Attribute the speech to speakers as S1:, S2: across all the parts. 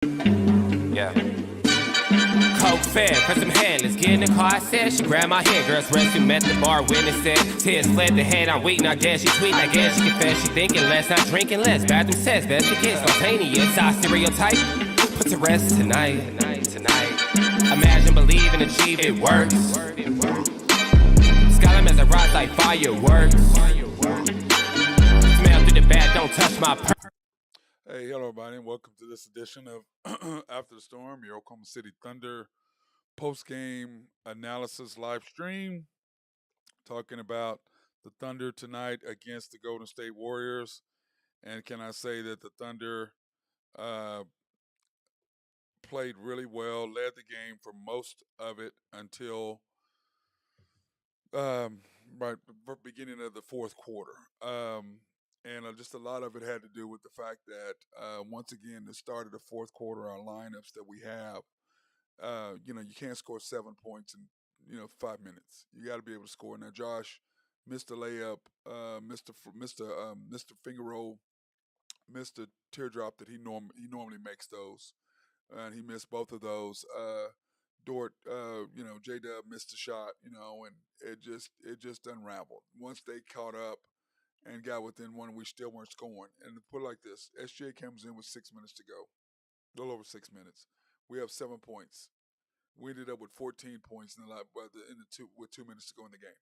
S1: Yeah. Coke fed, press some hand, let's get in the car, I said. She grabbed my hand, girls rescue, met the bar, witness said. Tears fled the head, I'm weak, now guess she tweet, I guess she confess. She thinking less, not drinking less. Bathroom says, best to get spontaneous. Our stereotype, put to rest tonight. Imagine, believe, and achieve, it works. Skyline as a rise like fireworks. Smell through the bag, don't touch my
S2: Hey, hello everybody, and welcome to this edition of After the Storm, your Oklahoma City Thunder post-game analysis live stream, talking about the Thunder tonight against the Golden State Warriors. And can I say that the Thunder played really well, led the game for most of it until right beginning of the fourth quarter. And just a lot of it had to do with the fact that once again, the start of the fourth quarter, our lineups that we have, you can't score 7 points in 5 minutes. You got to be able to score. Now, Josh missed a layup, Mr. Finger Roll, missed a teardrop that he normally makes those, and he missed both of those. Dort, J Dub missed a shot, and it just unraveled. Once they caught up and got within one, we still weren't scoring. And to put it like this, SGA comes in with 6 minutes to go, a little over 6 minutes. We have 7 points. We ended up with 14 points with 2 minutes to go in the game,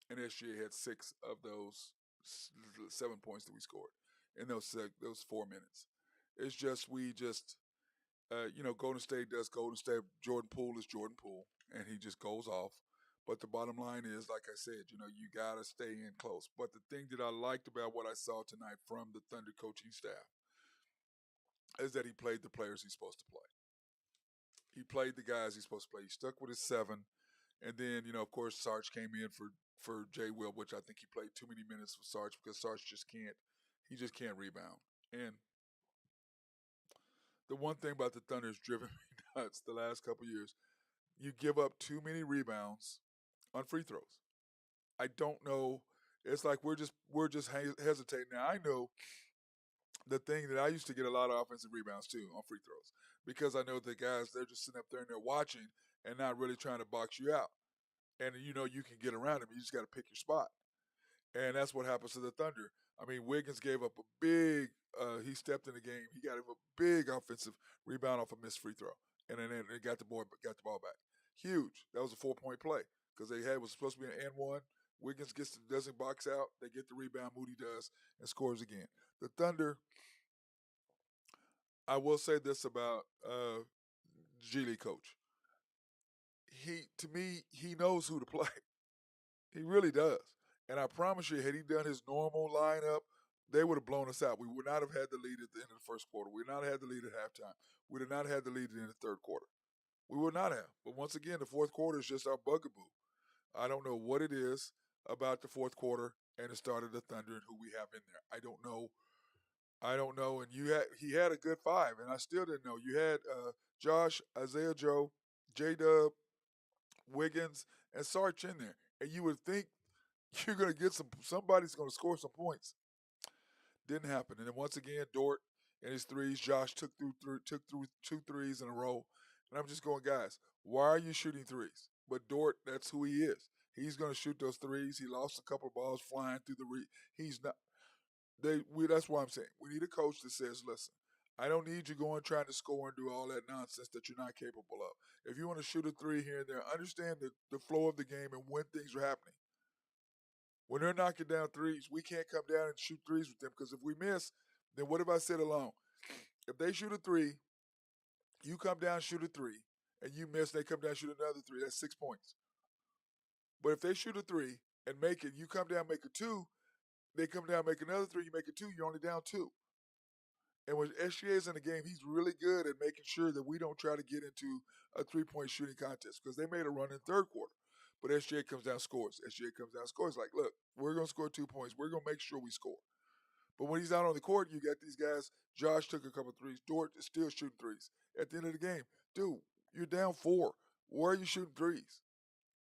S2: and SGA had 6 of those 7 points that we scored in those 4 minutes. It's just Golden State does Golden State. Jordan Poole is Jordan Poole, and he just goes off. But the bottom line is, like I said, you got to stay in close. But the thing that I liked about what I saw tonight from the Thunder coaching staff is that he played the players he's supposed to play. He played the guys he's supposed to play. He stuck with his 7. And then, of course, Sarge came in for Jay Will, which I think he played too many minutes with Sarge because Sarge just can't rebound. And the one thing about the Thunder has driven me nuts the last couple of years, you give up too many rebounds on free throws. I don't know. It's like we're just hesitating. Now, I know the thing that I used to get a lot of offensive rebounds too on free throws because I know the guys, they're just sitting up there and they're watching and not really trying to box you out. And you can get around them. You just got to pick your spot. And that's what happens to the Thunder. I mean, Wiggins gave up a big, he stepped in the game. He got a big offensive rebound off a missed free throw. And then they got the ball back. Huge. That was a 4-point play because it was supposed to be an and one. Wiggins doesn't box out. They get the rebound. Moody does and scores again. The Thunder, I will say this about G League coach. To me, he knows who to play. He really does. And I promise you, had he done his normal lineup, they would have blown us out. We would not have had the lead at the end of the first quarter. We would not have had the lead at halftime. We would not have had the lead in the third quarter. We would not have. But once again, the fourth quarter is just our bugaboo. I don't know what it is about the fourth quarter and the start of the Thunder and who we have in there. I don't know. And he had a good 5, and I still didn't know. You had Josh, Isaiah Joe, J-Dub, Wiggins, and Sarge in there. And you would think you're going to get somebody's going to score some points. Didn't happen. And then once again, Dort and his threes. Josh took through 2 threes in a row. And I'm just going, guys, why are you shooting threes? But Dort, that's who he is. He's going to shoot those threes. He lost a couple of balls flying through he's not. That's why I'm saying we need a coach that says, listen, I don't need you going trying to score and do all that nonsense that you're not capable of. If you want to shoot a 3 here and there, understand the flow of the game and when things are happening. When they're knocking down threes, we can't come down and shoot threes with them because if we miss, then what have I said alone? If they shoot a 3, you come down, shoot a 3, and you miss, they come down, shoot another 3. That's 6 points. But if they shoot a 3 and make it, you come down, make a 2, they come down, make another 3, you make a 2, you're only down 2. And when SGA is in the game, he's really good at making sure that we don't try to get into a 3-point shooting contest because they made a run in third quarter. But SGA comes down, scores. SGA comes down, scores. Like, look, we're going to score 2 points. We're going to make sure we score. But when he's out on the court, you got these guys. Josh took a couple threes. Dort is still shooting threes. At the end of the game, dude, you're down 4. Where are you shooting threes?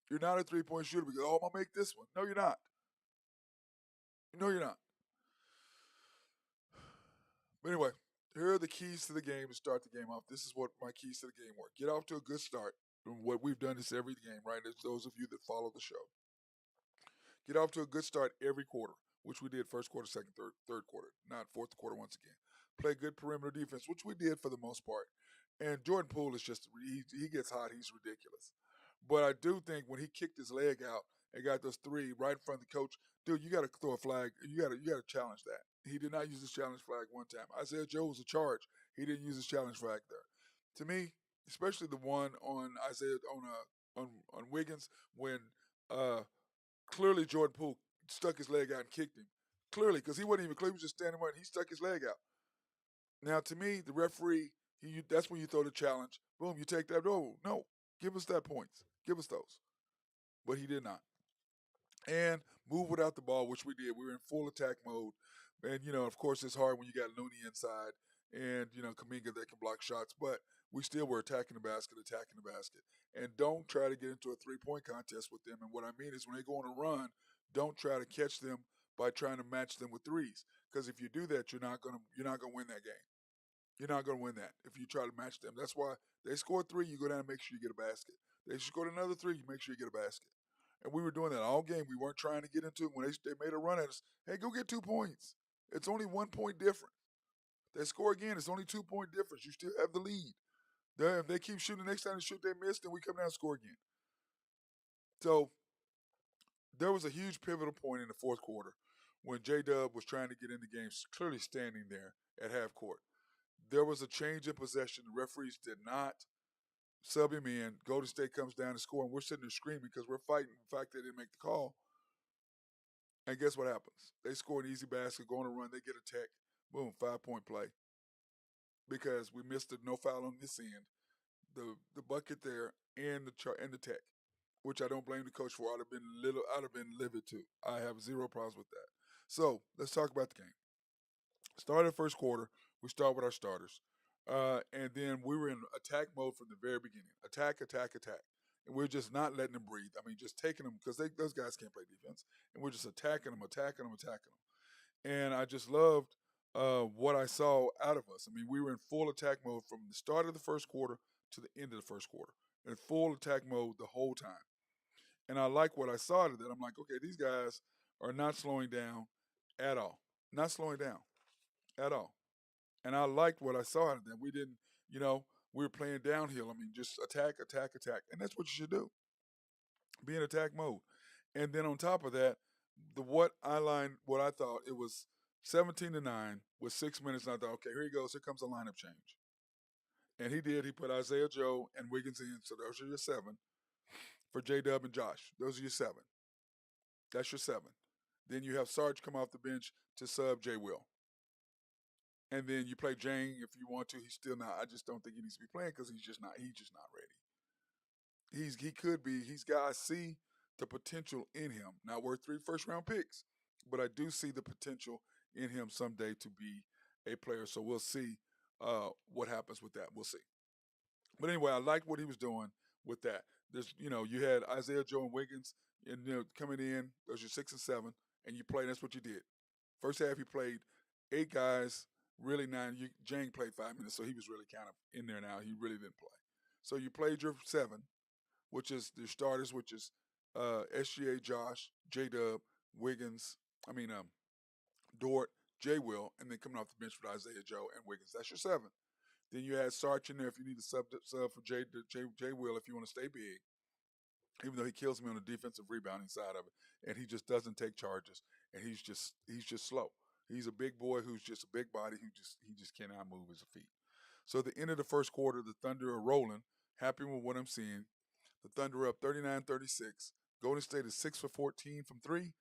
S2: You're not a 3-point shooter because, I'm going to make this one. No, you're not. No, you're not. But anyway, Here are the keys to the game to start the game off. This is what my keys to the game were. Get off to a good start. And what we've done is every game, right? As those of you that follow the show, get off to a good start every quarter, which we did first quarter, second, third quarter, not fourth quarter once again. Play good perimeter defense, which we did for the most part. And Jordan Poole is just he gets hot. He's ridiculous. But I do think when he kicked his leg out and got those three right in front of the coach, dude, you got to throw a flag. You got to challenge that. He did not use his challenge flag one time. Isaiah Joe was a charge. He didn't use his challenge flag there. To me, especially the one on Isaiah on Wiggins when uh, clearly Jordan Poole stuck his leg out and kicked him. Clearly, because he wasn't even clear. He was just standing there and he stuck his leg out. Now, to me, the referee, that's when you throw the challenge. Boom, you take that. No, give us that points. Give us those. But he did not. And move without the ball, which we did. We were in full attack mode. And, of course, it's hard when you got Looney inside and, Kaminga that can block shots. But we still were attacking the basket. And don't try to get into a three-point contest with them. And what I mean is when they go on a run, don't try to catch them by trying to match them with threes. Because if you do that, you're not gonna win that game. You're not going to win that if you try to match them. That's why they score three, you go down and make sure you get a basket. They scored another three, you make sure you get a basket. And we were doing that all game. We weren't trying to get into it. When they made a run at us, hey, go get 2 points. It's only 1 point difference. They score again, it's only 2 point difference. You still have the lead. If they keep shooting the next time they shoot, they miss, then we come down and score again. So there was a huge pivotal point in the fourth quarter when J-Dub was trying to get in the game, clearly standing there at half court. There was a change in possession. The referees did not sub him in. Golden State comes down and score, and we're sitting there screaming because we're fighting the fact they didn't make the call. And guess what happens? They score an easy basket, go on a run, they get a tech. Boom, 5-point play. Because we missed the no foul on this end, the bucket there, and the tech, which I don't blame the coach for. I'd have been livid too. I have zero problems with that. So let's talk about the game. Started the first quarter. We start with our starters. And then we were in attack mode from the very beginning. Attack. And we're just not letting them breathe. I mean, just taking them because those guys can't play defense. And we're just attacking them. And I just loved what I saw out of us. I mean, we were in full attack mode from the start of the first quarter to the end of the first quarter. In full attack mode the whole time. And I like what I saw out of that. I'm like, okay, these guys are not slowing down at all. Not slowing down at all. And I liked what I saw out of them. We didn't, we were playing downhill. I mean, just attack. And that's what you should do. Be in attack mode. And then on top of that, what I thought, it was 17-9 with 6 minutes. And I thought, okay, here he goes. Here comes a lineup change. And he did. He put Isaiah Joe and Wiggins in. So those are your 7 for J-Dub and Josh. Those are your 7. That's your 7. Then you have Sarge come off the bench to sub J. Will. And then you play Jang if you want to. He's still not. I just don't think he needs to be playing because he's just not ready. He could be. I see the potential in him. Not worth 3 first-round picks, but I do see the potential in him someday to be a player. So we'll see what happens with that. We'll see. But anyway, I liked what he was doing with that. There's, you had Isaiah Joe and Wiggins, and coming in. Those are 6 and 7, and you play. That's what you did. First half, he played 8 guys. Really 9. Jang played 5 minutes, so he was really kind of in there now. He really didn't play. So you played your 7, which is the starters, which is SGA, Josh, J-Dub, Wiggins, Dort, J. Will, and then coming off the bench with Isaiah Joe and Wiggins. That's your 7. Then you had Sarge in there if you need to sub for J. Will if you want to stay big, even though he kills me on the defensive rebounding side of it, and he just doesn't take charges, and he's just slow. He's a big boy who's just a big body who he just cannot move his feet. So at the end of the first quarter, the Thunder are rolling. Happy with what I'm seeing. The Thunder are up 39-36. Golden State is 6 for 14 from 3.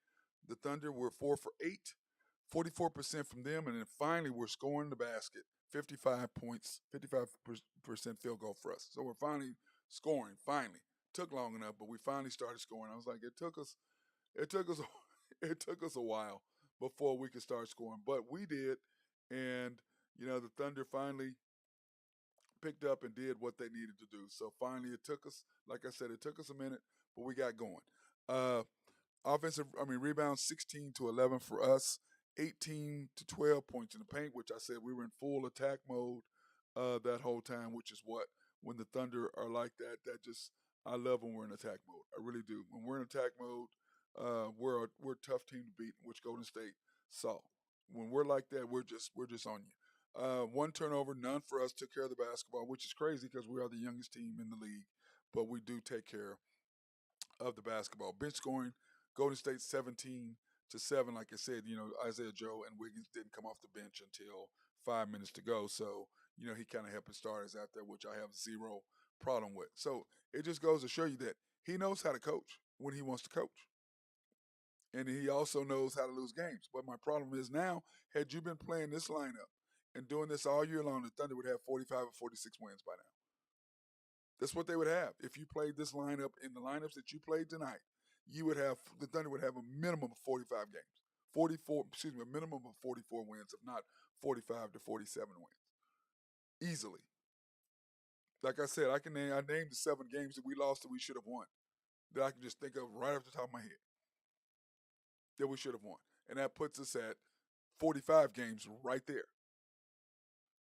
S2: The Thunder were 4 for 8, 44% from them, and then finally we're scoring the basket. 55 points, 55% field goal for us. So we're finally scoring. Finally, took long enough, but we finally started scoring. I was like, it took us a while before we could start scoring, but we did, and the Thunder finally picked up and did what they needed to do. So finally, it took us, like I said, a minute, but we got going. Rebounds 16-11 for us, 18 to 12 points in the paint, which I said we were in full attack mode that whole time, which is what when the Thunder are like that. That just I love when we're in attack mode. I really do. When we're in attack mode, we're a tough team to beat, which Golden State saw. When we're like that, we're just on you. One turnover, none for us. Took care of the basketball, which is crazy because we are the youngest team in the league, but we do take care of the basketball. Bench scoring, Golden State 17-7. Like I said, Isaiah Joe and Wiggins didn't come off the bench until 5 minutes to go. So, he kind of helped his starters out there, which I have zero problem with. So it just goes to show you that he knows how to coach when he wants to coach. And he also knows how to lose games. But my problem is now, had you been playing this lineup and doing this all year long, the Thunder would have 45 or 46 wins by now. That's what they would have. If you played this lineup in the lineups that you played tonight, the Thunder would have a minimum of 45 games. 44, excuse me, a minimum of 44 wins, if not 45 to 47 wins. Easily. Like I said, I named the 7 games that we lost that we should have won. That I can just think of right off the top of my head. That we should have won. And that puts us at 45 games right there.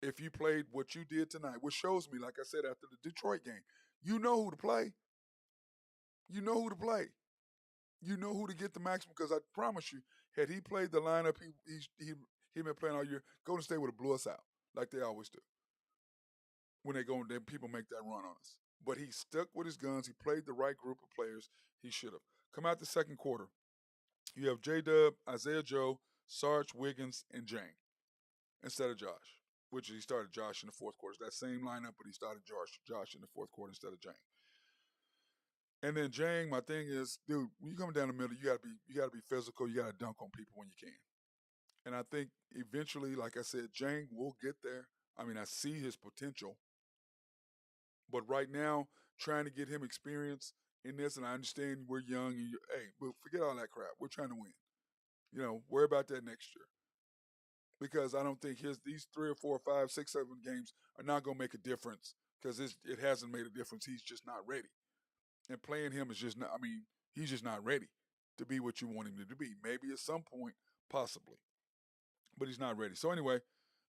S2: If you played what you did tonight, which shows me, like I said, after the Detroit game, you know who to play. You know who to play. You know who to get the maximum, because I promise you, had he played the lineup he been playing all year, Golden State would have blew us out like they always do. When then people make that run on us. But he stuck with his guns. He played the right group of players. He should have. Come out the second quarter. You have J-Dub, Isaiah Joe, Sarge, Wiggins, and Jang instead of Josh, which he started Josh in the fourth quarter. It's that same lineup, but he started Josh in the fourth quarter instead of Jang. And then Jang, my thing is, dude, when you come down the middle, you gotta be physical. You gotta dunk on people when you can. And I think eventually, like I said, Jang will get there. I mean, I see his potential. But right now, trying to get him experience in this, and I understand we're young, and but forget all that crap. We're trying to win. Worry about that next year. Because I don't think these 3 or 4 or 5, 6, 7 games are not going to make a difference, because it hasn't made a difference. He's just not ready. And playing him is just not, he's just not ready to be what you want him to be. Maybe at some point, possibly. But he's not ready. So anyway,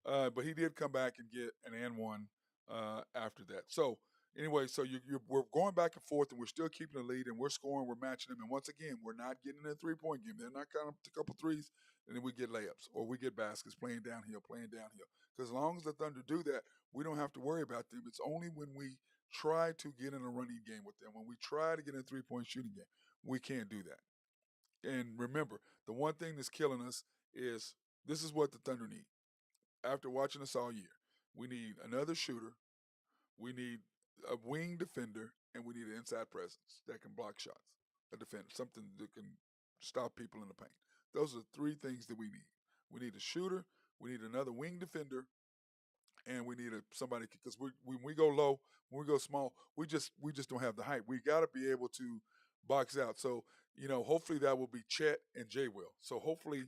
S2: but he did come back and get an and one after that. So anyway, so we're going back and forth, and we're still keeping the lead, and we're scoring, we're matching them. And once again, we're not getting in a 3-point game. They're not kind of a couple threes, and then we get layups or we get baskets playing downhill. Because as long as the Thunder do that, we don't have to worry about them. It's only when we try to get in a running game with them, when we try to get in a 3-point shooting game, we can't do that. And remember, the one thing that's killing us is this is what the Thunder need. After watching us all year, we need another shooter, we need a wing defender, and we need an inside presence that can block shots. A defender, something that can stop people in the paint. Those are 3 things that we need. We need a shooter, we need another wing defender, and we need somebody, because when we go low, when we go small, we just don't have the height. We got to be able to box out. So hopefully that will be Chet and Jay will. So hopefully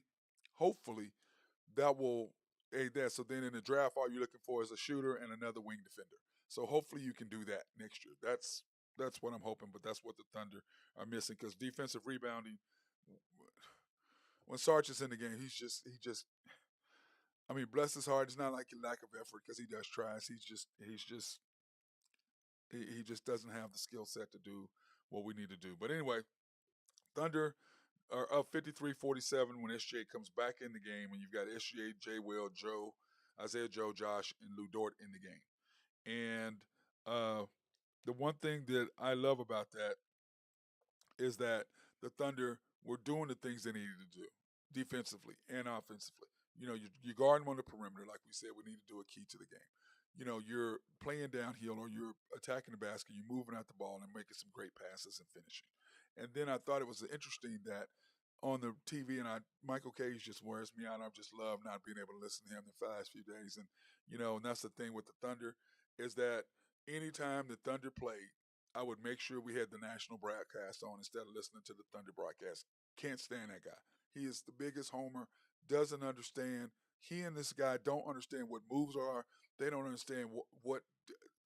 S2: that will aid that. So then in the draft, all you're looking for is a shooter and another wing defender. So hopefully you can do that next year. That's what I'm hoping, but that's what the Thunder are missing, because defensive rebounding, when Sarge is in the game, he just bless his heart. It's not like a lack of effort, because he does try. He just doesn't have the skill set to do what we need to do. But anyway, Thunder are up 53-47 when SGA comes back in the game, and you've got SGA, Jay Will, Joe, Isaiah Joe, Josh, and Lou Dort in the game. And the one thing that I love about that is that the Thunder were doing the things they needed to do defensively and offensively. You guard them on the perimeter, like we said. We need to do a key to the game. You're playing downhill, or you're attacking the basket. You're moving out the ball and making some great passes and finishing. And then I thought it was interesting that on the TV, and Michael Cage just wears me out. I just love not being able to listen to him the last few days. And and that's the thing with the Thunder, is that anytime the Thunder played, I would make sure we had the national broadcast on instead of listening to the Thunder broadcast. Can't stand that guy. He is the biggest homer, doesn't understand. He and this guy don't understand what moves are. They don't understand what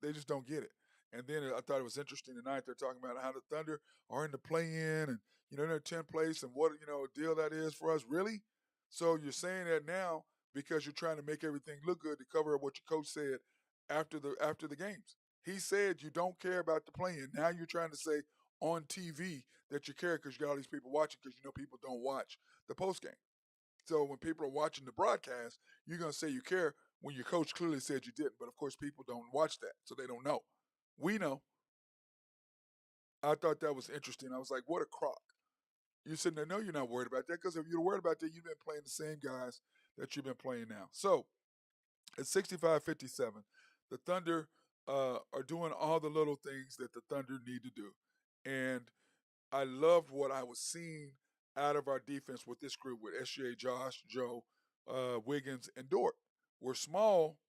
S2: they just don't get it. And then I thought it was interesting tonight. They're talking about how the Thunder are in the play-in, and they're 10th place, and what a deal that is for us. Really? So you're saying that now because you're trying to make everything look good to cover up what your coach said after the games. He said you don't care about the playing. Now you're trying to say on TV that you care because you got all these people watching because you know people don't watch the post game. So when people are watching the broadcast, you're gonna say you care when your coach clearly said you didn't. But of course, people don't watch that, so they don't know. We know. I thought that was interesting. I was like, what a crock. You're sitting there, no, you're not worried about that because if you're worried about that, you've been playing the same guys that you've been playing now. So at 65-57, the Thunder are doing all the little things that the Thunder need to do. And I loved what I was seeing out of our defense with this group with SGA, Josh, Joe, Wiggins, and Dort. We're small,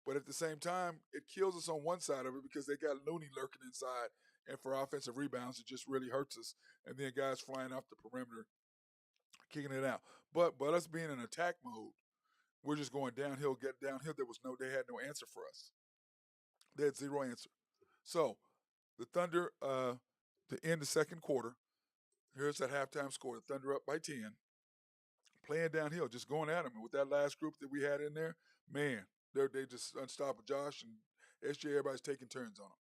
S2: but at the same time, it kills us on one side of it because they got Looney lurking inside. And for offensive rebounds, it just really hurts us. And then guys flying off the perimeter, kicking it out. But us being in attack mode, we're just going downhill, get downhill. They had no answer for us. They had zero answer. So the Thunder, to end the second quarter, here's that halftime score. The Thunder up by 10, playing downhill, just going at them. And with that last group that we had in there, man, they just unstoppable. Josh and SJ, everybody's taking turns on them.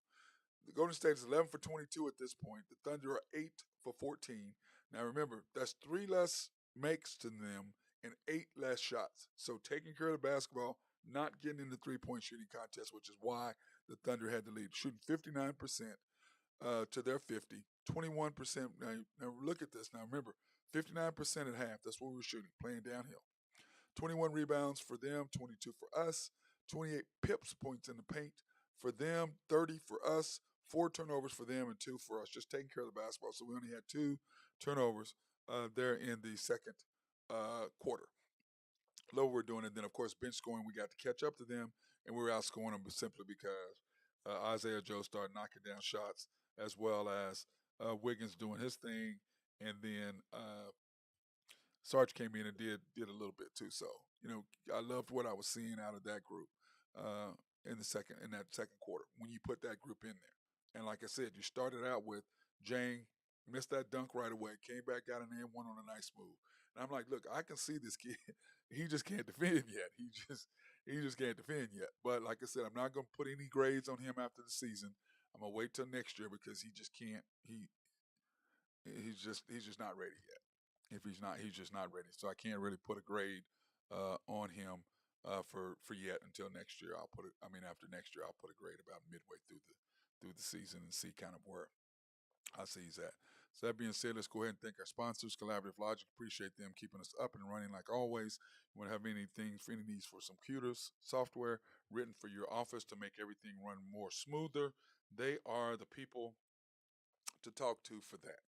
S2: The Golden State is 11 for 22 at this point. The Thunder are 8 for 14. Now remember, that's 3 less makes to them and 8 less shots. So taking care of the basketball, not getting in the 3-point shooting contest, which is why the Thunder had the lead, shooting 59% to their 50, 21%. Now look at this. Now remember, 59% at half. That's what we were shooting, playing downhill. 21 rebounds for them, 22 for us, 28 pips points in the paint for them, 30 for us, 4 turnovers for them, and 2 for us. Just taking care of the basketball. So we only had 2 turnovers there in the second quarter. Low we're doing it. Then, of course, bench scoring, we got to catch up to them, and we were outscoring them simply because Isaiah Joe started knocking down shots as well as Wiggins doing his thing, and then Sarge came in and did a little bit too. So I loved what I was seeing out of that group in that second quarter when you put that group in there. And like I said, you started out with Jang, missed that dunk right away, came back, got in there, one on a nice move. And I'm like, look, I can see this kid. He just can't defend yet. He just can't defend yet. But like I said, I'm not gonna put any grades on him after the season. I'm gonna wait till next year because he just can't. He's just not ready yet. If he's not, he's just not ready. So I can't really put a grade on him for yet until next year. After next year, I'll put a grade about midway through the season and see kind of where I see he's at. So that being said, let's go ahead and thank our sponsors, Collaborative Logic. Appreciate them keeping us up and running like always. You want to have any needs for some computers, software written for your office to make everything run more smoother. They are the people to talk to for that.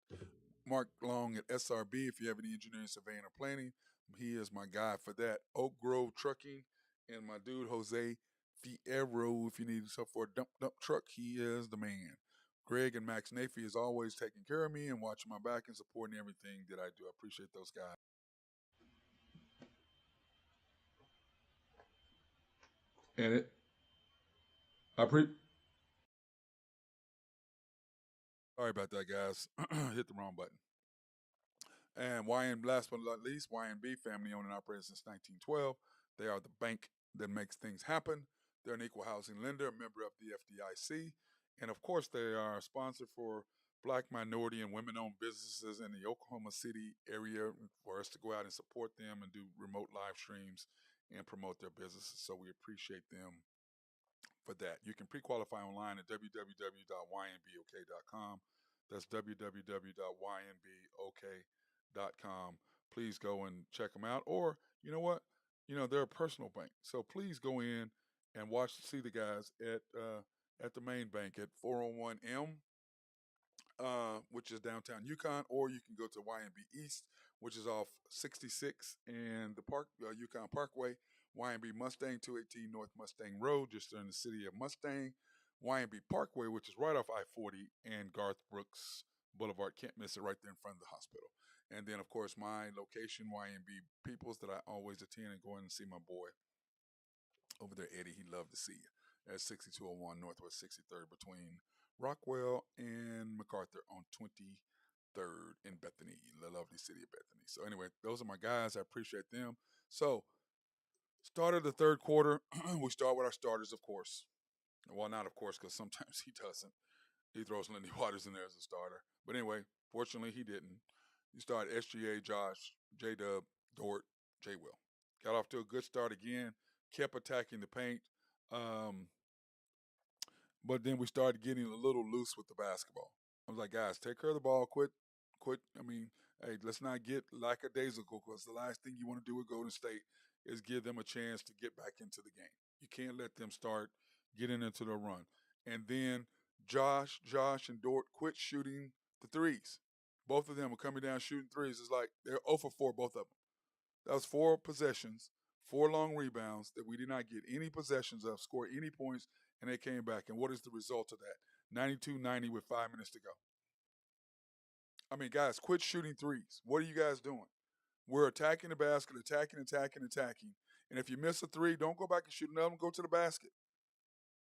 S2: Mark Long at SRB. If you have any engineering, surveying, or planning, he is my guy for that. Oak Grove Trucking and my dude Jose Fierro. If you need stuff for a dump truck, he is the man. Greg and Max Nafee is always taking care of me and watching my back and supporting everything that I do. I appreciate those guys. And I pre. Sorry about that, guys. Hit the wrong button. And last but not least, YNB, family owned and operated since 1912. They are the bank that makes things happen. They're an equal housing lender, a member of the FDIC. And of course, they are a sponsor for Black, minority, and women owned businesses in the Oklahoma City area for us to go out and support them and do remote live streams and promote their businesses. So we appreciate them for that. You can pre-qualify online at www.ynbok.com. That's www.ynbok.com. Please go and check them out. Or, you know what? They're a personal bank. So please go in and see the guys at the main bank at 401M, which is downtown Yukon, or you can go to YNB East, which is off 66 and the Yukon Parkway. YNB Mustang, 218 North Mustang Road, just in the city of Mustang. YNB Parkway, which is right off I-40 and Garth Brooks Boulevard. Can't miss it, right there in front of the hospital. And then, of course, my location, YNB Peoples, that I always attend and go in and see my boy over there, Eddie. He'd love to see you at 6201 Northwest 63rd between Rockwell and MacArthur on 20 3rd in Bethany, the lovely city of Bethany. So anyway, those are my guys. I appreciate them. So started the third quarter. We start with our starters, of course. Well, not of course, because sometimes he doesn't. He throws Lindy Waters in there as a starter. But anyway, fortunately, he didn't. You start SGA, Josh, J Dub, Dort, J Will. Got off to a good start again, kept attacking the paint. Um, but then we started getting a little loose with the basketball. I was like, guys, take care of the ball. Quit. I mean, hey, let's not get lackadaisical because the last thing you want to do with Golden State is give them a chance to get back into the game. You can't let them start getting into the run. And then Josh, and Dort quit shooting the threes. Both of them were coming down shooting threes. It's like they're 0 for 4, both of them. That was 4 possessions, 4 long rebounds that we did not get any possessions of, score any points, and they came back. And what is the result of that? 92-90 with 5 minutes to go. I mean, guys, quit shooting threes. What are you guys doing? We're attacking the basket, attacking. And if you miss a three, don't go back and shoot another one, go to the basket.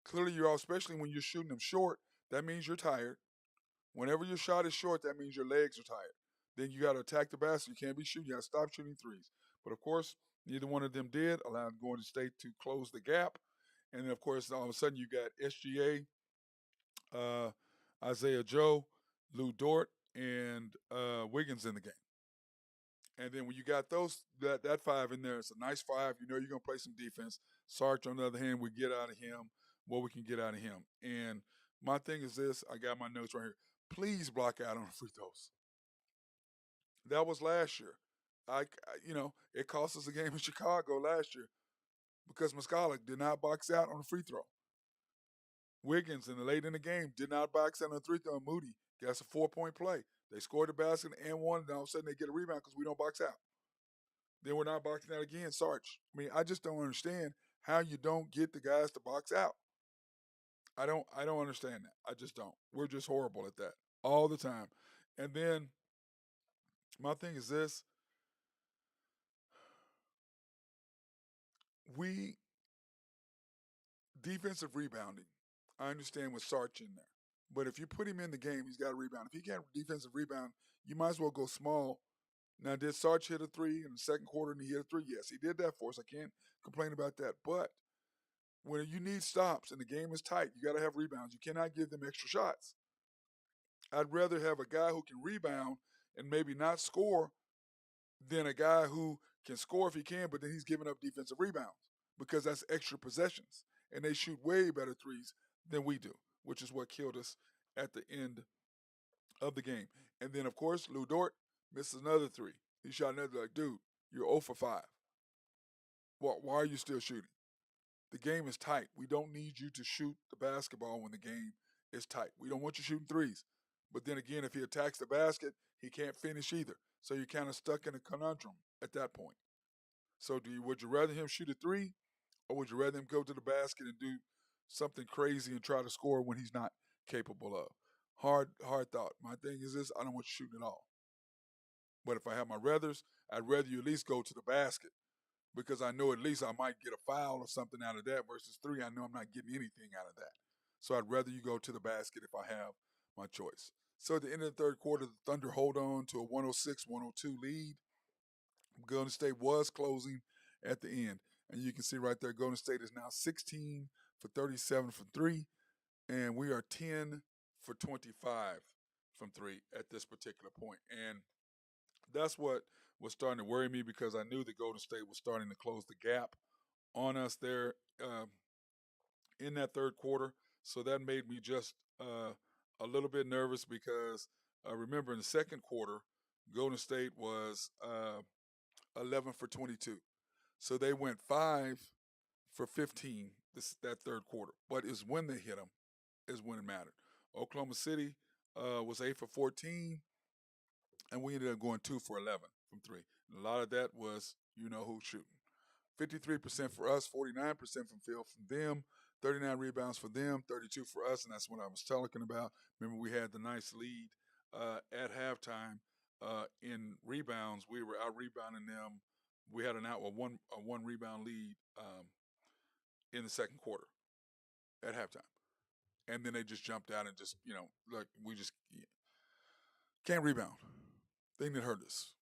S2: Clearly, you're all, especially when you're shooting them short, that means you're tired. Whenever your shot is short, that means your legs are tired. Then you got to attack the basket. You can't be shooting. You got to stop shooting threes. But of course, neither one of them did, allowed Golden State to close the gap. And then, of course, all of a sudden you got SGA, uh, Isaiah Joe, Lou Dort, and Wiggins in the game. And then when you got that five in there, it's a nice five. You know you're gonna play some defense. Sarge, on the other hand, we get out of him what we can get out of him. And my thing is this: I got my notes right here. Please block out on the free throws. That was last year. It cost us a game in Chicago last year because Muscala did not box out on the free throw. Wiggins in the late in the game did not box out on the free throw. Moody gets a 4-point play. They scored the basket and won. And all of a sudden they get a rebound because we don't box out. Then we're not boxing out again, Sarge. I mean, I just don't understand how you don't get the guys to box out. I don't understand that. I just don't. We're just horrible at that all the time. And then my thing is this: we defensive rebounding. I understand with Sarge in there, but if you put him in the game, he's got to rebound. If he can't defensive rebound, you might as well go small. Now, did Sarge hit a three in the second quarter and he hit a three? Yes, he did that for us. I can't complain about that. But when you need stops and the game is tight, you got to have rebounds. You cannot give them extra shots. I'd rather have a guy who can rebound and maybe not score than a guy who can score if he can, but then he's giving up defensive rebounds because that's extra possessions. And they shoot way better threes than we do, which is what killed us at the end of the game. And then, of course, Lou Dort misses another three. He shot another, like, dude, you're 0 for 5. Why are you still shooting? The game is tight. We don't need you to shoot the basketball when the game is tight. We don't want you shooting threes. But then again, if he attacks the basket, he can't finish either. So you're kind of stuck in a conundrum at that point. So would you rather him shoot a three, or would you rather him go to the basket and do something crazy and try to score when he's not capable of? Hard thought. My thing is this: I don't want you shooting at all. But if I have my ruthers, I'd rather you at least go to the basket because I know at least I might get a foul or something out of that versus three. I know I'm not getting anything out of that. So I'd rather you go to the basket if I have my choice. So at the end of the third quarter, the Thunder hold on to a 106-102 lead. Golden State was closing at the end. And you can see right there, Golden State is now 16 for 37 from three. And we are 10 for 25 from three at this particular point. And that's what was starting to worry me because I knew that Golden State was starting to close the gap on us there in that third quarter. So that made me just a little bit nervous because remember in the second quarter, Golden State was 11 for 22. So they went 5 for 15 that third quarter. But it's when they hit them is when it mattered. Oklahoma City was 8 for 14, and we ended up going 2 for 11 from three. And a lot of that was who shooting. 53% for us, 49% from field from them, 39 rebounds for them, 32 for us, and that's what I was talking about. Remember, we had the nice lead at halftime in rebounds. We were out rebounding them. We had a one rebound lead in the second quarter at halftime, and then they just jumped out and just like we just Can't rebound. Thing that hurt us.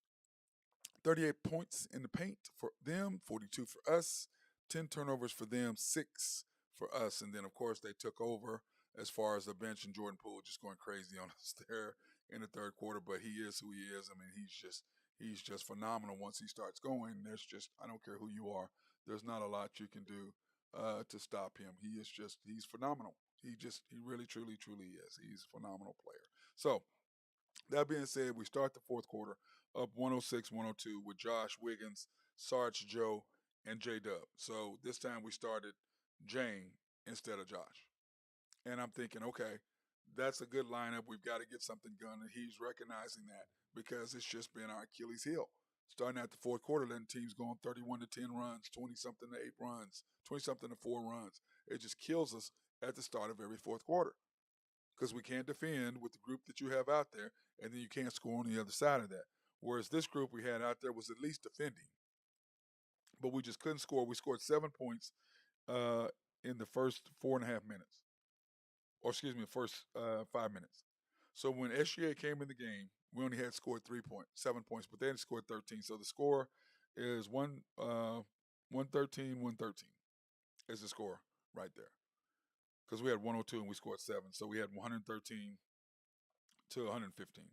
S2: 38 points in the paint for them, 42 for us, 10 turnovers for them, 6 for us. And then, of course, they took over as far as the bench, and Jordan Poole just going crazy on us there in the third quarter. But he is who he is. I mean, he's just phenomenal once he starts going. There's just, I don't care who you are, there's not a lot you can do to stop him. He's phenomenal. He really, truly, truly is. He's a phenomenal player. So, that being said, we start the fourth quarter up 106-102 with Josh Wiggins, Sarge Joe, and J Dub. So this time we started Jane instead of Josh. And I'm thinking, okay, that's a good lineup. We've got to get something going. And he's recognizing that because it's just been our Achilles heel. Starting at the fourth quarter, then teams going 31 to 10 runs, 20 something to 8 runs, 20 something to 4 runs. It just kills us at the start of every fourth quarter because we can't defend with the group that you have out there, and then you can't score on the other side of that. Whereas this group we had out there was at least defending, but we just couldn't score. We scored 7 points uh, in the first 4.5 minutes, or excuse me, first 5 minutes. So when SGA came in the game, we only had scored 3 points, 7 points, but they had scored 13. So the score is 113, 113 is the score right there. Because we had 102 and we scored 7. So we had 113 to 115.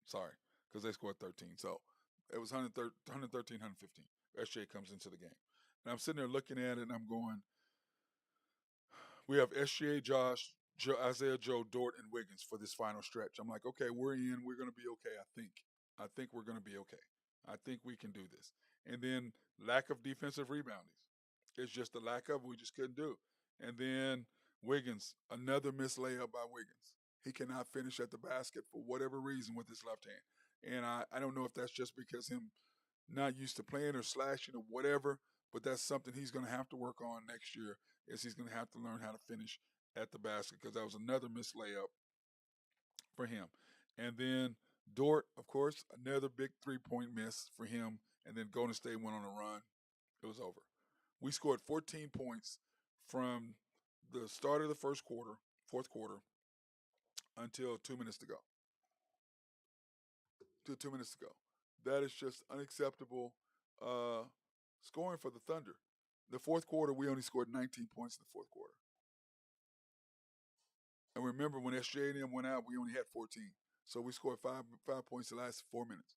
S2: Sorry, because they scored 13. So it was 113, 115. SJ comes into the game. And I'm sitting there looking at it and I'm going, we have SGA, Josh, Isaiah Joe, Dort, and Wiggins for this final stretch. I'm like, okay, we're in. We're going to be okay, I think. I think we're going to be okay. I think we can do this. And then lack of defensive rebounding. It's just the lack of it. We just couldn't do. And then Wiggins, another missed layup by Wiggins. He cannot finish at the basket for whatever reason with his left hand. And I don't know if that's just because him not used to playing or slashing or whatever, but that's something he's going to have to work on next year is he's going to have to learn how to finish at the basket because that was another missed layup for him. And then Dort, of course, another big 3-point miss for him. And then Golden State went on a run. It was over. We scored 14 points from the start of the fourth quarter, until 2 minutes to go. Till 2 minutes to go. That is just unacceptable uh, scoring for the Thunder. The fourth quarter, we only scored 19 points in the fourth quarter. And remember, when SJ and them went out, we only had 14. So we scored 5 points the last 4 minutes.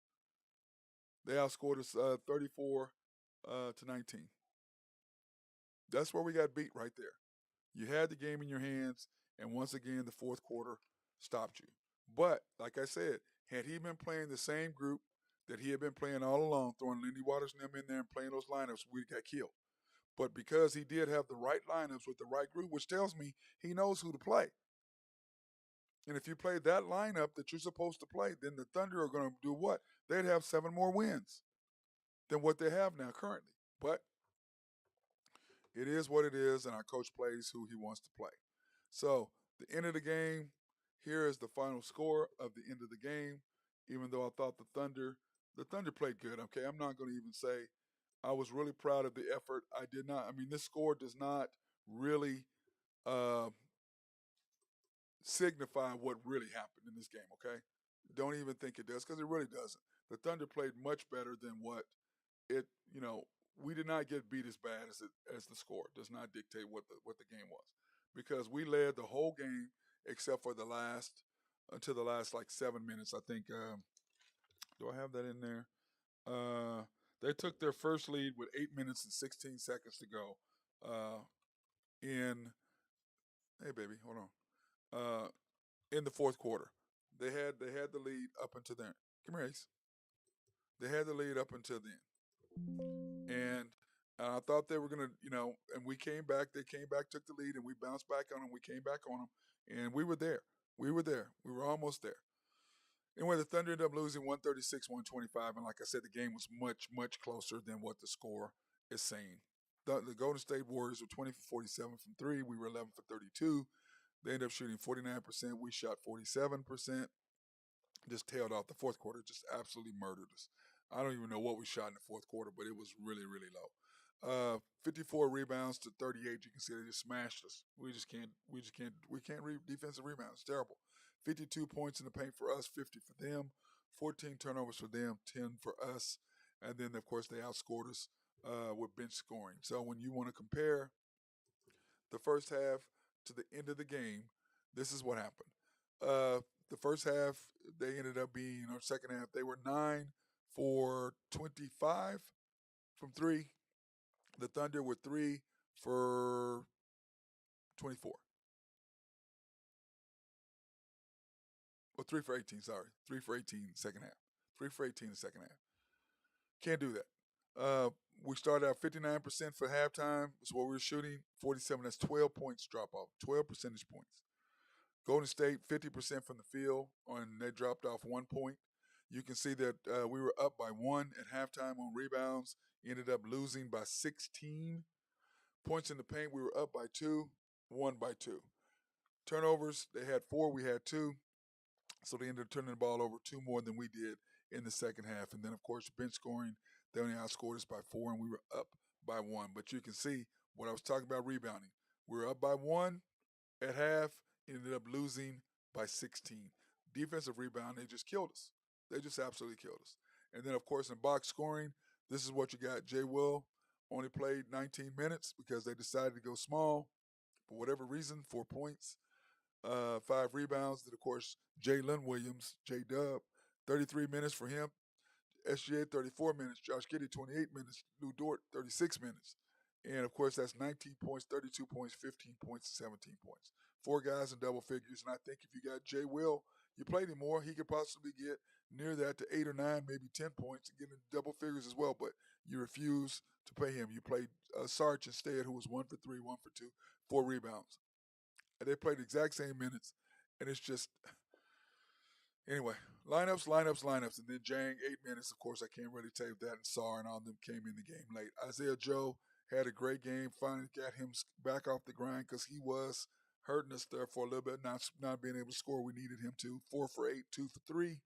S2: They outscored us 34 to 19. That's where we got beat right there. You had the game in your hands, and once again, the fourth quarter stopped you. But, like I said, had he been playing the same group that he had been playing all along, throwing Lindy Waters and them in there and playing those lineups, we got killed. But because he did have the right lineups with the right group, which tells me he knows who to play. And if you play that lineup that you're supposed to play, then the Thunder are going to do what? They'd have 7 more wins than what they have now currently. But it is what it is, and our coach plays who he wants to play. So, the end of the game, here is the final score of the end of the game. Even though I thought the Thunder played good, okay? I'm not going to even say I was really proud of the effort. This score does not really uh, signify what really happened in this game, okay? Don't even think it does because it really doesn't. The Thunder played much better than what it, we did not get beat as bad as the score. It does not dictate what the game was because we led the whole game except for until the last like 7 minutes. I think, do I have that in there? They took their first lead with 8 minutes and 16 seconds to go. Hey baby, hold on. In the fourth quarter, they had the lead up until then. Come here, Ace. They had the lead up until then, and I thought they were gonna, and we came back. They came back, took the lead, and we bounced back on them. We came back on them, and we were there. We were there. We were almost there. Anyway, the Thunder ended up losing 136-125, and like I said, the game was much, much closer than what the score is saying. The Golden State Warriors were 20 for 47 from 3. We were 11 for 32. They ended up shooting 49%. We shot 47%. Just tailed off. The fourth quarter just absolutely murdered us. I don't even know what we shot in the fourth quarter, but it was really, really low. 54 rebounds to 38. You can see they just smashed us. We can't defensive rebounds. It's terrible. 52 points in the paint for us, 50 for them, 14 turnovers for them, 10 for us. And then, of course, they outscored us with bench scoring. So when you want to compare the first half to the end of the game, this is what happened. The first half, they ended up being, or second half, they were 9 for 25 from three. The Thunder were 3 for 24. Well, 3 for 18, sorry. 3 for 18 second half. 3 for 18 the second half. Can't do that. We started out 59% for halftime. That's what we were shooting. 47, that's 12 points drop off, 12 percentage points. Golden State, 50% from the field, and they dropped off 1 point. You can see that we were up by 1 at halftime on rebounds, ended up losing by 16. Points in the paint, we were up by 2, won by 2. Turnovers, they had 4, we had 2. So they ended up turning the ball over 2 more than we did in the second half. And then, of course, bench scoring, they only outscored us by 4, and we were up by 1. But you can see what I was talking about rebounding. We were up by 1 at half, ended up losing by 16. Defensive rebound, they just killed us. They just absolutely killed us. And then, of course, in box scoring, this is what you got. Jay Will only played 19 minutes because they decided to go small for whatever reason, 4 points. 5 rebounds. Then, of course, Jalen Williams, J-Dub, 33 minutes for him. SGA, 34 minutes. Josh Giddey, 28 minutes. Lou Dort, 36 minutes. And, of course, that's 19 points, 32 points, 15 points, 17 points. 4 guys in double figures. And I think if you got Jay Will, you played him more, he could possibly get near that to 8 or 9, maybe 10 points and get in double figures as well. But you refuse to pay him. You played Sarge instead, who was 1 for 3, 1 for 2, 4 rebounds. And they played the exact same minutes, and it's just anyway. Lineups, and then Jang 8 minutes. Of course, I can't really tell you that. And Sar and all of them came in the game late. Isaiah Joe had a great game. Finally got him back off the grind because he was hurting us there for a little bit, not being able to score. We needed him to. 4 for 8, 2 for 3,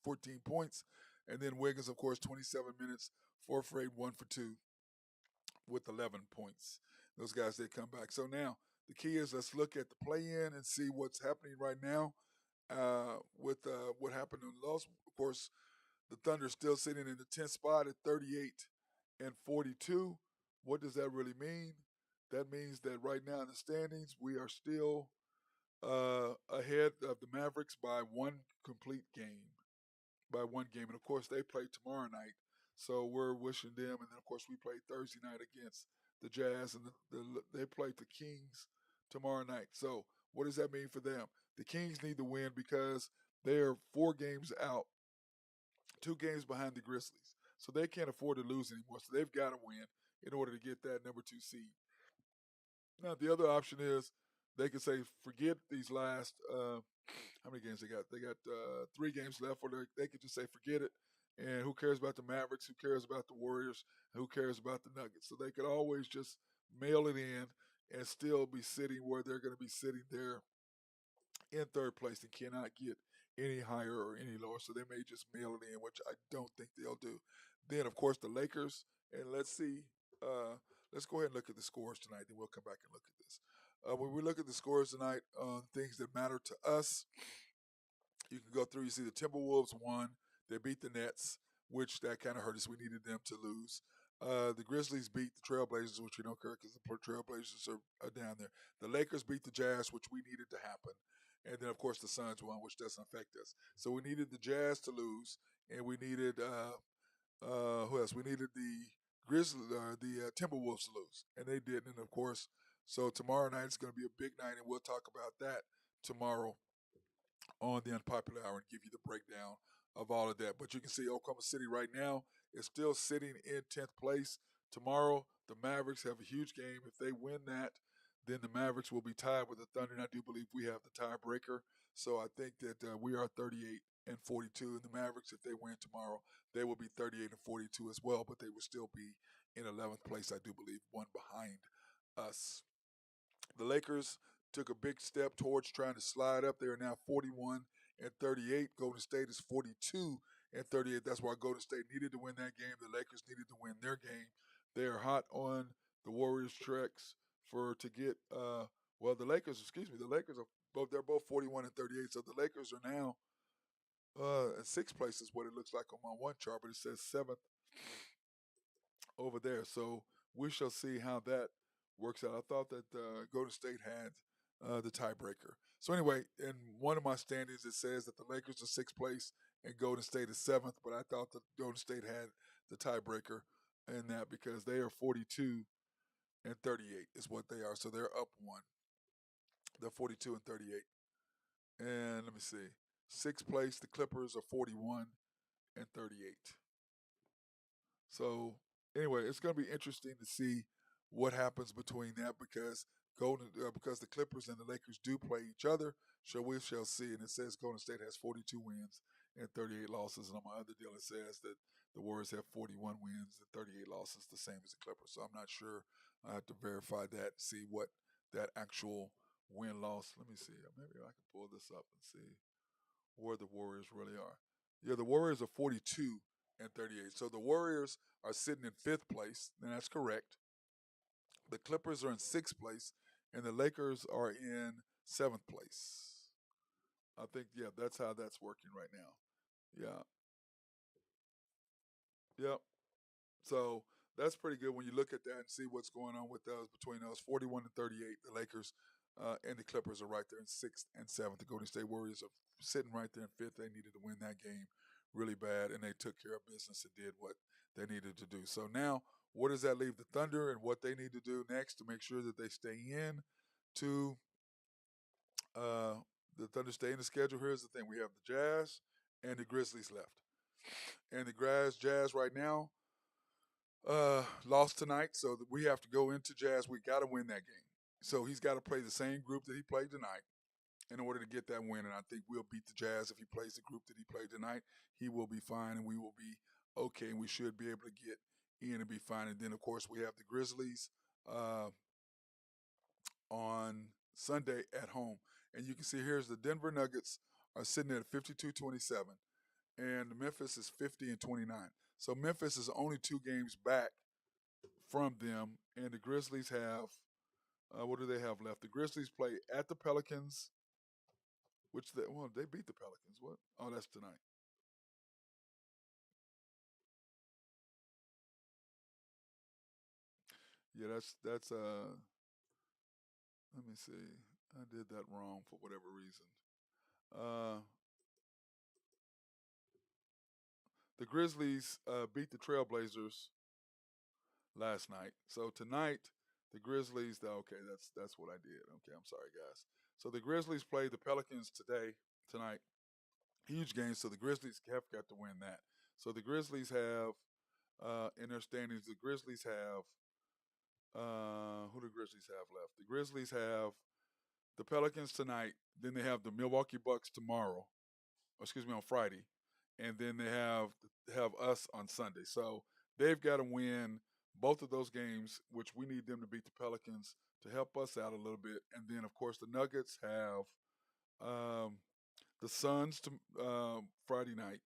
S2: 14 points, and then Wiggins, of course, 27 minutes, 4 for 8, 1 for 2, with 11 points. Those guys did come back. So now the key is let's look at the play-in and see what's happening right now with what happened in the loss. Of course, the Thunder still sitting in the 10th spot at 38 and 42. What does that really mean? That means that right now in the standings, we are still ahead of the Mavericks by one complete game. By one game. And, of course, they play tomorrow night. So we're wishing them. And then, of course, we play Thursday night against the Jazz, and they play the Kings tomorrow night. So what does that mean for them? The Kings need to win because they're 4 games out, 2 games behind the Grizzlies. So they can't afford to lose anymore. So they've got to win in order to get that number 2 seed. Now, the other option is they can say, forget these last, how many games they got? They got 3 games left, or they could just say, forget it. And who cares about the Mavericks? Who cares about the Warriors? Who cares about the Nuggets? So they could always just mail it in and still be sitting where they're going to be sitting there in 3rd place and cannot get any higher or any lower. So they may just mail it in, which I don't think they'll do. Then, of course, the Lakers. And let's see. Let's go ahead and look at the scores tonight. Then we'll come back and look at this. When we look at the scores tonight on things that matter to us, you can go through. You see the Timberwolves won. They beat the Nets, which that kind of hurt us. We needed them to lose. The Grizzlies beat the Trailblazers, which we don't care because the Trailblazers are down there. The Lakers beat the Jazz, which we needed to happen. And then, of course, the Suns won, which doesn't affect us. So we needed the Jazz to lose, and we needed who else? We needed the Timberwolves to lose, and they didn't. And of course, so tomorrow night is going to be a big night, and we'll talk about that tomorrow on the Unpopular Hour and give you the breakdown of all of that. But you can see Oklahoma City right now is still sitting in 10th place. Tomorrow, the Mavericks have a huge game. If they win that, then the Mavericks will be tied with the Thunder, and I do believe we have the tiebreaker. So I think that we are 38 and 42, and the Mavericks, if they win tomorrow, they will be 38 and 42 as well, but they will still be in 11th place, I do believe, one behind us. The Lakers took a big step towards trying to slide up. They are now 41 and 38. Golden State is 42 and 38. That's why Golden State needed to win that game. The Lakers needed to win their game. They are hot on the Warriors' tracks to get the Lakers are Both they're both 41 and 38. So the Lakers are now in sixth place is what it looks like on my one chart, but it says seventh over there. So we shall see how that works out. I thought that Golden State had the tiebreaker. So anyway, in one of my standings, it says that the Lakers are sixth place and Golden State is seventh. But I thought that Golden State had the tiebreaker in that because they are 42 and 38 is what they are. So they're up one. They're 42 and 38. And let me see. Sixth place, the Clippers are 41 and 38. So anyway, it's going to be interesting to see what happens between that because the Clippers and the Lakers do play each other. So we shall see. And it says Golden State has 42 wins and 38 losses. And on my other deal, it says that the Warriors have 41 wins and 38 losses, the same as the Clippers. So I'm not sure. I have to verify that, see what that actual win loss. Let me see. Maybe I can pull this up and see where the Warriors really are. Yeah, the Warriors are 42 and 38. So the Warriors are sitting in fifth place, and that's correct. The Clippers are in sixth place, and the Lakers are in seventh place. I think, yeah, that's how that's working right now. Yeah. Yep. So that's pretty good when you look at that and see what's going on with those between those 41 and 38. The Lakers and the Clippers are right there in sixth and seventh. The Golden State Warriors are sitting right there in fifth. They needed to win that game really bad, and they took care of business and did what they needed to do. So now, what does that leave the Thunder and what they need to do next to make sure that they stay in to uh, the Thunder stay in the schedule? Here's the thing: we have the Jazz and the Grizzlies left, and the Jazz right now lost tonight, so we have to go into Jazz. We got to win that game. So he's got to play the same group that he played tonight in order to get that win. And I think we'll beat the Jazz if he plays the group that he played tonight. He will be fine, and we will be okay, and we should be able to get in and be fine. And then, of course, we have the Grizzlies on Sunday at home. And you can see here's the Denver Nuggets are sitting at 52-27, and Memphis is 50 and 29. So Memphis is only 2 games back from them, and the Grizzlies have what do they have left? The Grizzlies play at the Pelicans, they beat the Pelicans. What? Oh, that's tonight. Yeah, that's let me see. I did that wrong for whatever reason. Uh the Grizzlies beat the Trailblazers last night. So tonight the Grizzlies okay, that's what I did. Okay, I'm sorry guys. So the Grizzlies play the Pelicans tonight. Huge game, so the Grizzlies have got to win that. So the Grizzlies have in their standings, the Grizzlies have who do the Grizzlies have left? The Grizzlies have the Pelicans tonight. Then they have the Milwaukee Bucks tomorrow. Excuse me, on Friday, and then they have us on Sunday. So they've got to win both of those games, which we need them to beat the Pelicans to help us out a little bit. And then, of course, the Nuggets have um, the Suns to Friday night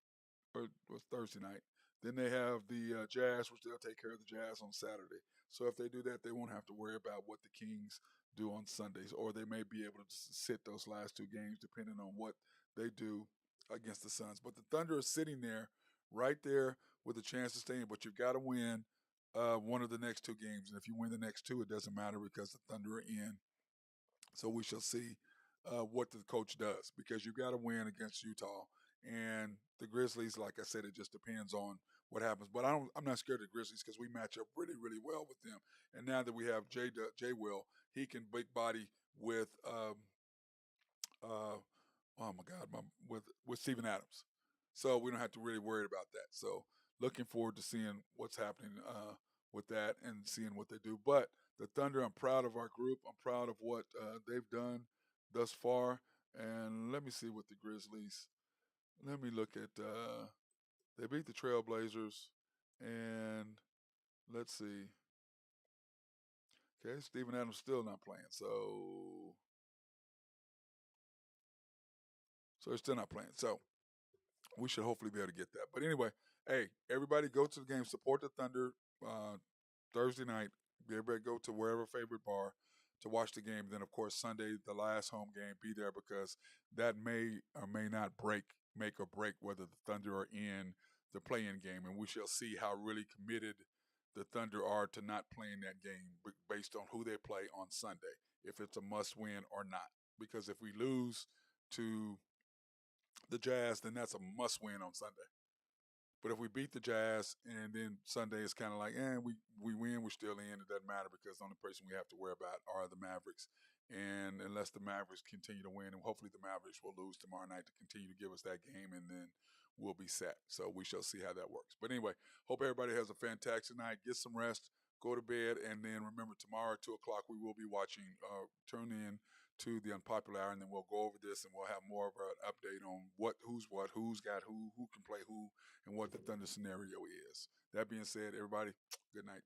S2: or Thursday night. Then they have the Jazz, which they'll take care of the Jazz on Saturday. So if they do that, they won't have to worry about what the Kings do on Sundays, or they may be able to just sit those last 2 games depending on what they do against the Suns. But the Thunder is sitting there, right there, with a chance to stay in. But you've got to win one of the next 2 games, and if you win the next 2, it doesn't matter because the Thunder are in. So we shall see what the coach does because you've got to win against Utah and the Grizzlies. Like I said, it just depends on what happens. But I'm not scared of the Grizzlies because we match up really, really well with them. And now that we have Jay Will, he can big body with oh my God, with Steven Adams. So we don't have to really worry about that. So looking forward to seeing what's happening with that and seeing what they do. But the Thunder, I'm proud of our group. I'm proud of what they've done thus far. And let me see what the Grizzlies. Let me look at. They beat the Trailblazers, and let's see. Okay, Steven Adams still not playing, so he's still not playing. So we should hopefully be able to get that. But anyway, hey, everybody go to the game, support the Thunder Thursday night. Everybody go to wherever favorite bar. to watch the game. Then, of course, Sunday, the last home game, be there because that may or may not make or break whether the Thunder are in the play-in game, and we shall see how really committed the Thunder are to not playing that game based on who they play on Sunday, if it's a must-win or not. Because if we lose to the Jazz, then that's a must-win on Sunday. But if we beat the Jazz and then Sunday is kind of like, we win, we're still in. It doesn't matter because the only person we have to worry about are the Mavericks. And unless the Mavericks continue to win, and hopefully the Mavericks will lose tomorrow night to continue to give us that game, and then we'll be set. So we shall see how that works. But anyway, hope everybody has a fantastic night. Get some rest, go to bed, and then remember tomorrow at 2 o'clock we will be watching, tune in to the Unpopular Hour, and then we'll go over this and we'll have more of an update on who's got who can play who, and what the Thunder scenario is. That being said, everybody, good night.